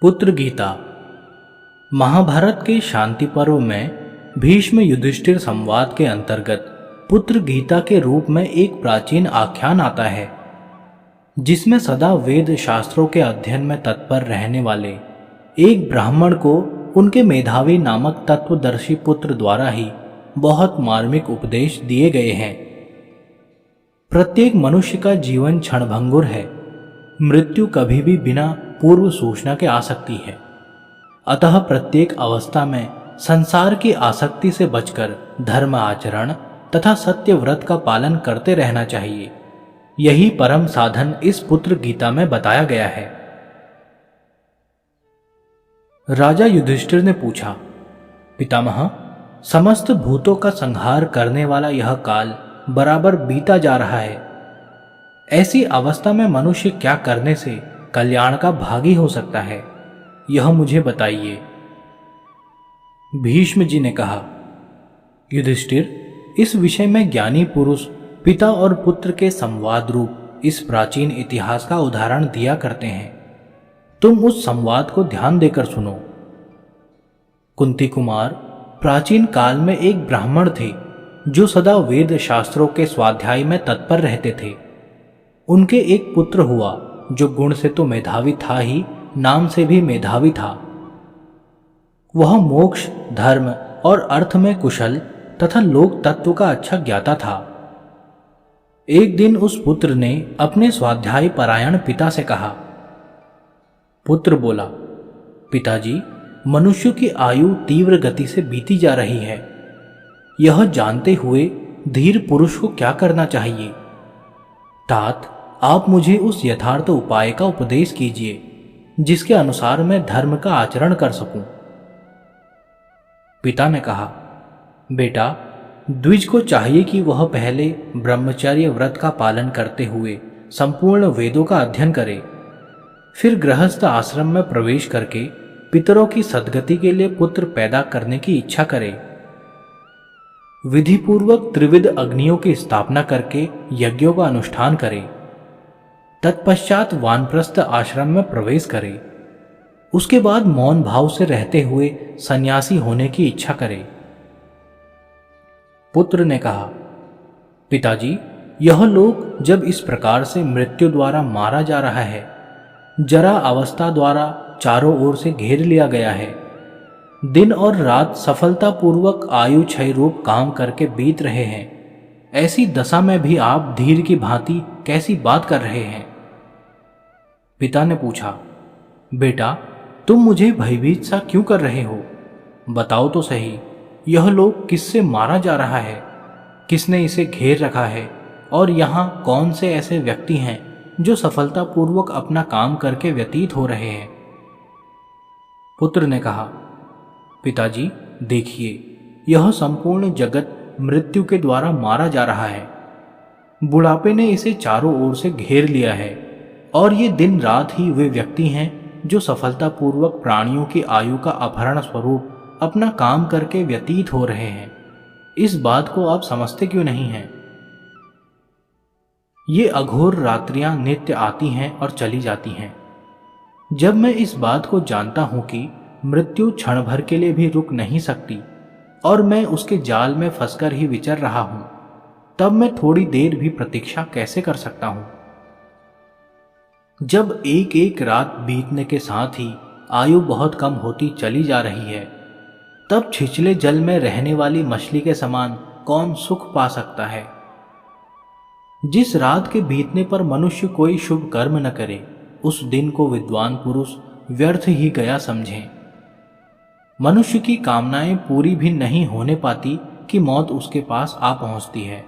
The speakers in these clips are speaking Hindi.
पुत्र गीता। महाभारत के शांति पर्व में भीष्म युधिष्ठिर संवाद के अंतर्गत पुत्र गीता के रूप में एक प्राचीन आख्यान आता है, जिसमें सदा वेद शास्त्रों के अध्ययन में तत्पर रहने वाले एक ब्राह्मण को उनके मेधावी नामक तत्वदर्शी पुत्र द्वारा ही बहुत मार्मिक उपदेश दिए गए हैं। प्रत्येक मनुष्य का जीवन क्षणभंगुर है। मृत्यु कभी भी बिना पूर्व सूचना के आ सकती है। अतः प्रत्येक अवस्था में संसार की आसक्ति से बचकर धर्म आचरण तथा सत्य व्रत का पालन करते रहना चाहिए। यही परम साधन इस पुत्र गीता में बताया गया है। राजा युधिष्ठिर ने पूछा, पितामह, समस्त भूतों का संहार करने वाला यह काल बराबर बीता जा रहा है। ऐसी अवस्था में मनुष्य क्या करने से कल्याण का भागी हो सकता है, यह मुझे बताइए। भीष्म जी ने कहा, युधिष्ठिर, इस विषय में ज्ञानी पुरुष पिता और पुत्र के संवाद रूप इस प्राचीन इतिहास का उदाहरण दिया करते हैं। तुम उस संवाद को ध्यान देकर सुनो। कुंती कुमार, प्राचीन काल में एक ब्राह्मण थे जो सदा वेद शास्त्रों के स्वाध्याय में तत्पर रहते थे। उनके एक पुत्र हुआ जो गुण से तो मेधावी था ही, नाम से भी मेधावी था। वह मोक्ष, धर्म और अर्थ में कुशल तथा लोक तत्व का अच्छा ज्ञाता था। एक दिन उस पुत्र ने अपने स्वाध्याय परायण पिता से कहा। पुत्र बोला, पिताजी, मनुष्य की आयु तीव्र गति से बीती जा रही है। यह जानते हुए धीर पुरुष को क्या करना चाहिए? तात, आप मुझे उस यथार्थ उपाय का उपदेश कीजिए जिसके अनुसार मैं धर्म का आचरण कर सकूं। पिता ने कहा, बेटा, द्विज को चाहिए कि वह पहले ब्रह्मचर्य व्रत का पालन करते हुए संपूर्ण वेदों का अध्ययन करे, फिर गृहस्थ आश्रम में प्रवेश करके पितरों की सद्गति के लिए पुत्र पैदा करने की इच्छा करे। विधिपूर्वक त्रिविध अग्नियों की स्थापना करके यज्ञों का अनुष्ठान करे। तत्पश्चात वानप्रस्थ आश्रम में प्रवेश करे। उसके बाद मौन भाव से रहते हुए सन्यासी होने की इच्छा करे। पुत्र ने कहा, पिताजी, यह लोक जब इस प्रकार से मृत्यु द्वारा मारा जा रहा है, जरा अवस्था द्वारा चारों ओर से घेर लिया गया है, दिन और रात सफलतापूर्वक आयु क्षय रूप काम करके बीत रहे हैं, ऐसी दशा में भी आप धीर की भांति कैसी बात कर रहे हैं? पिता ने पूछा, बेटा, तुम मुझे भयभीत सा क्यों कर रहे हो? बताओ तो सही, यह लोक किससे मारा जा रहा है? किसने इसे घेर रखा है? और यहाँ कौन से ऐसे व्यक्ति हैं जो सफलतापूर्वक अपना काम करके व्यतीत हो रहे हैं? पुत्र ने कहा, पिताजी, देखिए, यह संपूर्ण जगत मृत्यु के द्वारा मारा जा रहा है। बुढ़ापे ने इसे चारों ओर से घेर लिया है और ये दिन रात ही वे व्यक्ति हैं जो सफलतापूर्वक प्राणियों की आयु का अपहरण स्वरूप अपना काम करके व्यतीत हो रहे हैं। इस बात को आप समझते क्यों नहीं हैं? ये अघोर रात्रियां नित्य आती हैं और चली जाती हैं। जब मैं इस बात को जानता हूं कि मृत्यु क्षण भर के लिए भी रुक नहीं सकती और मैं उसके जाल में फंसकर ही विचर रहा हूं, तब मैं थोड़ी देर भी प्रतीक्षा कैसे कर सकता हूं? जब एक एक रात बीतने के साथ ही आयु बहुत कम होती चली जा रही है, तब छिछले जल में रहने वाली मछली के समान कौन सुख पा सकता है? जिस रात के बीतने पर मनुष्य कोई शुभ कर्म न करे, उस दिन को विद्वान पुरुष व्यर्थ ही गया समझें। मनुष्य की कामनाएं पूरी भी नहीं होने पाती कि मौत उसके पास आ पहुंचती है।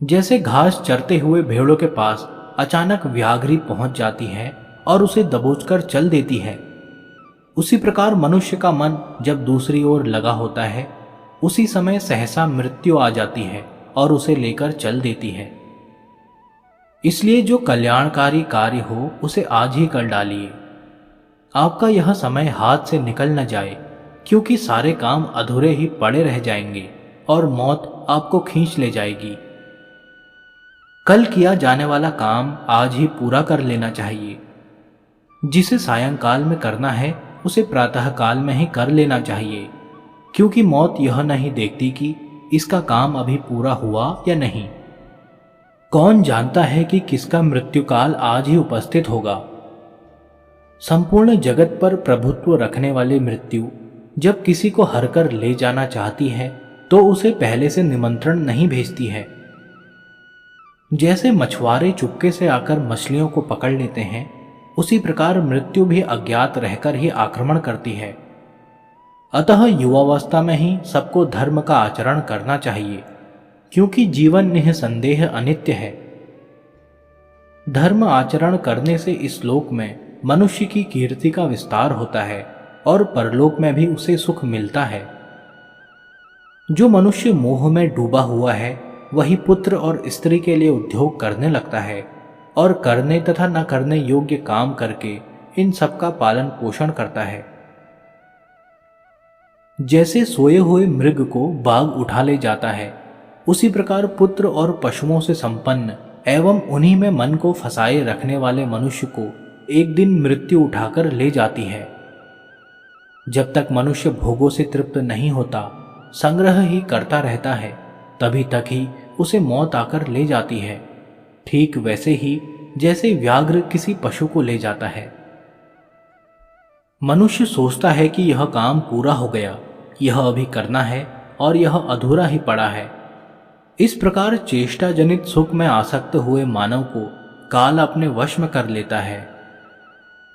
जैसे घास चरते हुए भेड़ों के पास अचानक व्याघ्री पहुंच जाती है और उसे दबोचकर चल देती है, उसी प्रकार मनुष्य का मन जब दूसरी ओर लगा होता है, उसी समय सहसा मृत्यु आ जाती है और उसे लेकर चल देती है। इसलिए जो कल्याणकारी कार्य हो उसे आज ही कर डालिए। आपका यह समय हाथ से निकल न जाए, क्योंकि सारे काम अधूरे ही पड़े रह जाएंगे और मौत आपको खींच ले जाएगी। कल किया जाने वाला काम आज ही पूरा कर लेना चाहिए। जिसे सायंकाल में करना है उसे प्रातः काल में ही कर लेना चाहिए, क्योंकि मौत यह नहीं देखती कि इसका काम अभी पूरा हुआ या नहीं। कौन जानता है कि किसका मृत्युकाल आज ही उपस्थित होगा। संपूर्ण जगत पर प्रभुत्व रखने वाली मृत्यु जब किसी को हरकर ले जाना चाहती है तो उसे पहले से निमंत्रण नहीं भेजती है। जैसे मछुआरे चुपके से आकर मछलियों को पकड़ लेते हैं, उसी प्रकार मृत्यु भी अज्ञात रहकर ही आक्रमण करती है। अतः युवावस्था में ही सबको धर्म का आचरण करना चाहिए, क्योंकि जीवन निःसंदेह अनित्य है। धर्म आचरण करने से इस लोक में मनुष्य की कीर्ति का विस्तार होता है और परलोक में भी उसे सुख मिलता है। जो मनुष्य मोह में डूबा हुआ है वही पुत्र और स्त्री के लिए उद्योग करने लगता है और करने तथा न करने योग्य काम करके इन सब का पालन पोषण करता है। जैसे सोए हुए मृग को बाघ उठा ले जाता है, उसी प्रकार पुत्र और पशुओं से संपन्न एवं उन्हीं में मन को फंसाए रखने वाले मनुष्य को एक दिन मृत्यु उठाकर ले जाती है। जब तक मनुष्य भोगों से तृप्त नहीं होता, संग्रह ही करता रहता है, तभी तक ही उसे मौत आकर ले जाती है। ठीक वैसे ही जैसे व्याघ्र किसी पशु को ले जाता है। मनुष्य सोचता है कि यह काम पूरा हो गया, यह अभी करना है और यह अधूरा ही पड़ा है। इस प्रकार चेष्टा जनित सुख में आसक्त हुए मानव को काल अपने वश में कर लेता है।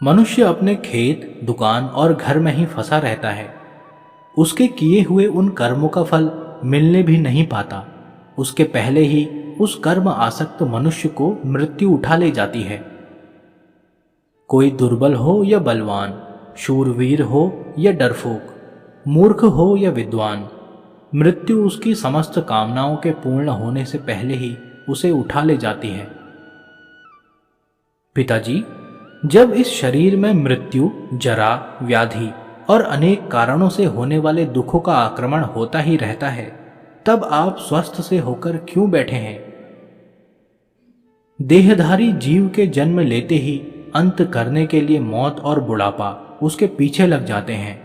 मनुष्य अपने खेत, दुकान और घर में ही फंसा रहता है। उसके किए हुए उन कर्मों का फल मिलने भी नहीं पाता। उसके पहले ही उस कर्म आसक्त मनुष्य को मृत्यु उठा ले जाती है। कोई दुर्बल हो या बलवान, शूरवीर हो या डरपोक, मूर्ख हो या विद्वान, मृत्यु उसकी समस्त कामनाओं के पूर्ण होने से पहले ही उसे उठा ले जाती है। पिताजी, जब इस शरीर में मृत्यु, जरा, व्याधि और अनेक कारणों से होने वाले दुखों का आक्रमण होता ही रहता है, तब आप स्वस्थ से होकर क्यों बैठे हैं? देहधारी जीव के जन्म लेते ही अंत करने के लिए मौत और बुढ़ापा उसके पीछे लग जाते हैं।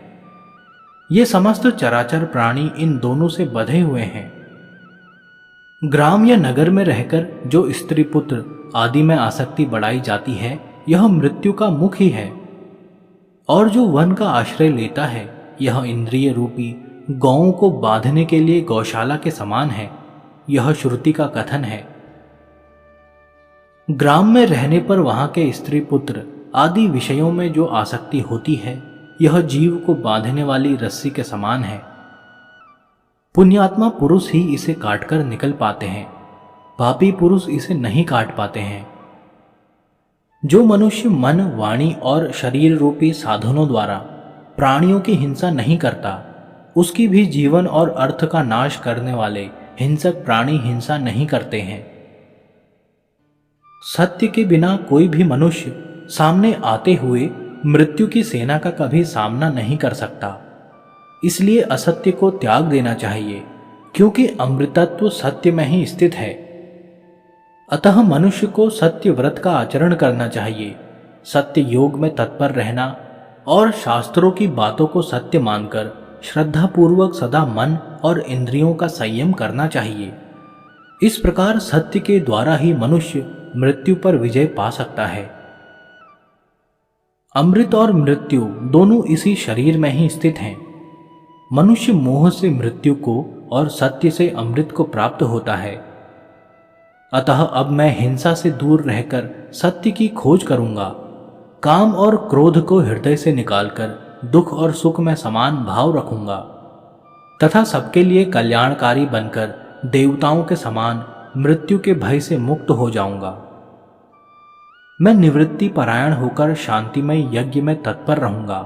ये समस्त चराचर प्राणी इन दोनों से बंधे हुए हैं। ग्राम या नगर में रहकर जो स्त्री पुत्र आदि में आसक्ति बढ़ाई जाती है, यह मृत्यु का मुख ही है। और जो वन का आश्रय लेता है, यह इंद्रिय रूपी गौओं को बांधने के लिए गौशाला के समान है। यह श्रुति का कथन है। ग्राम में रहने पर वहां के स्त्री पुत्र आदि विषयों में जो आसक्ति होती है, यह जीव को बांधने वाली रस्सी के समान है। पुण्यात्मा पुरुष ही इसे काटकर निकल पाते हैं, पापी पुरुष इसे नहीं काट पाते हैं। जो मनुष्य मन, वाणी और शरीर रूपी साधनों द्वारा प्राणियों की हिंसा नहीं करता, उसकी भी जीवन और अर्थ का नाश करने वाले हिंसक प्राणी हिंसा नहीं करते हैं। सत्य के बिना कोई भी मनुष्य सामने आते हुए मृत्यु की सेना का कभी सामना नहीं कर सकता। इसलिए असत्य को त्याग देना चाहिए, क्योंकि अमृतत्व सत्य में ही स्थित है। अतः मनुष्य को सत्य व्रत का आचरण करना चाहिए, सत्य योग में तत्पर रहना और शास्त्रों की बातों को सत्य मानकर श्रद्धापूर्वक सदा मन और इंद्रियों का संयम करना चाहिए। इस प्रकार सत्य के द्वारा ही मनुष्य मृत्यु पर विजय पा सकता है। अमृत और मृत्यु दोनों इसी शरीर में ही स्थित हैं। मनुष्य मोह से मृत्यु को और सत्य से अमृत को प्राप्त होता है। अतः अब मैं हिंसा से दूर रहकर सत्य की खोज करूंगा। काम और क्रोध को हृदय से निकालकर दुख और सुख में समान भाव रखूंगा तथा सबके लिए कल्याणकारी बनकर देवताओं के समान मृत्यु के भय से मुक्त हो जाऊंगा। मैं निवृत्ति परायण होकर शांतिमय यज्ञ में तत्पर रहूंगा।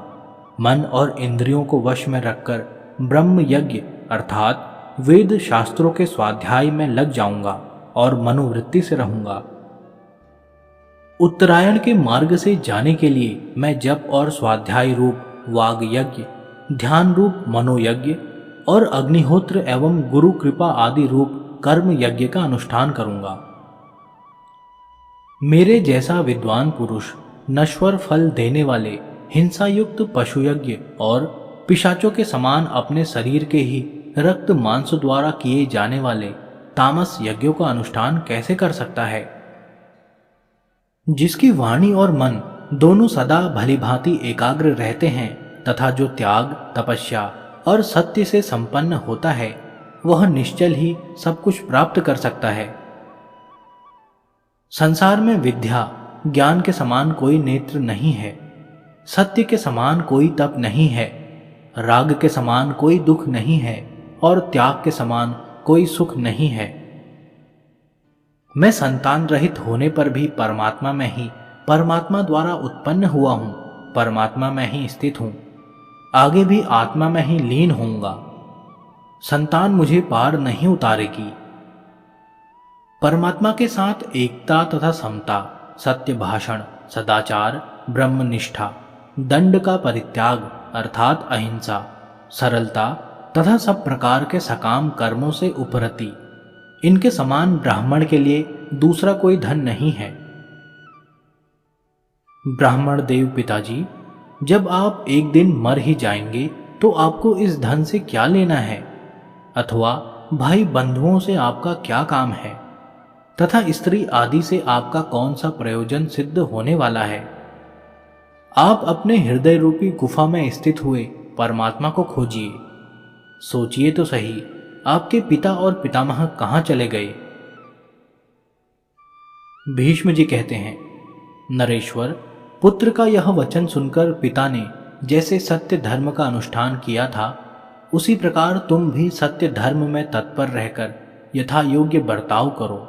मन और इंद्रियों को वश में रखकर ब्रह्म यज्ञ अर्थात वेद शास्त्रों के स्वाध्याय में लग जाऊंगा और मनोवृत्ति से रहूंगा। उत्तरायण के मार्ग से जाने के लिए मैं जप और स्वाध्याय रूप वाग यज्ञ, ध्यान रूप मनोयज्ञ और अग्निहोत्र एवं गुरु कृपा आदि रूप कर्म यज्ञ का अनुष्ठान करूंगा। मेरे जैसा विद्वान पुरुष नश्वर फल देने वाले हिंसा युक्त पशु यज्ञ और पिशाचों के समान अपने शरीर के ही रक्त मांस द्वारा किए जाने वाले तामस यज्ञों का अनुष्ठान कैसे कर सकता है? जिसकी वाणी और मन दोनों सदा भलीभांति एकाग्र रहते हैं तथा जो त्याग, तपस्या और सत्य से संपन्न होता है, वह निश्चल ही सब कुछ प्राप्त कर सकता है। संसार में विद्या, ज्ञान के समान कोई नेत्र नहीं है, सत्य के समान कोई तप नहीं है, राग के समान कोई दुख नहीं है और त्याग के समान कोई सुख नहीं है। मैं संतान रहित होने पर भी परमात्मा में ही, परमात्मा द्वारा उत्पन्न हुआ हूं, परमात्मा में ही स्थित हूं, आगे भी आत्मा में ही लीन होऊंगा। संतान मुझे पार नहीं उतारेगी। परमात्मा के साथ एकता तथा समता, सत्य भाषण, सदाचार, ब्रह्मनिष्ठा, दंड का परित्याग अर्थात अहिंसा, सरलता तथा सब प्रकार के सकाम कर्मों से उपरति, इनके समान ब्राह्मण के लिए दूसरा कोई धन नहीं है। ब्राह्मण देव पिताजी, जब आप एक दिन मर ही जाएंगे तो आपको इस धन से क्या लेना है, अथवा भाई बंधुओं से आपका क्या काम है, तथा स्त्री आदि से आपका कौन सा प्रयोजन सिद्ध होने वाला है। आप अपने हृदय रूपी गुफा में स्थित हुए परमात्मा को खोजिए। सोचिए तो सही, आपके पिता और पितामह कहाँ चले गए? भीष्म जी कहते हैं, नरेश्वर, पुत्र का यह वचन सुनकर पिता ने जैसे सत्य धर्म का अनुष्ठान किया था, उसी प्रकार तुम भी सत्य धर्म में तत्पर रहकर यथा योग्य बर्ताव करो।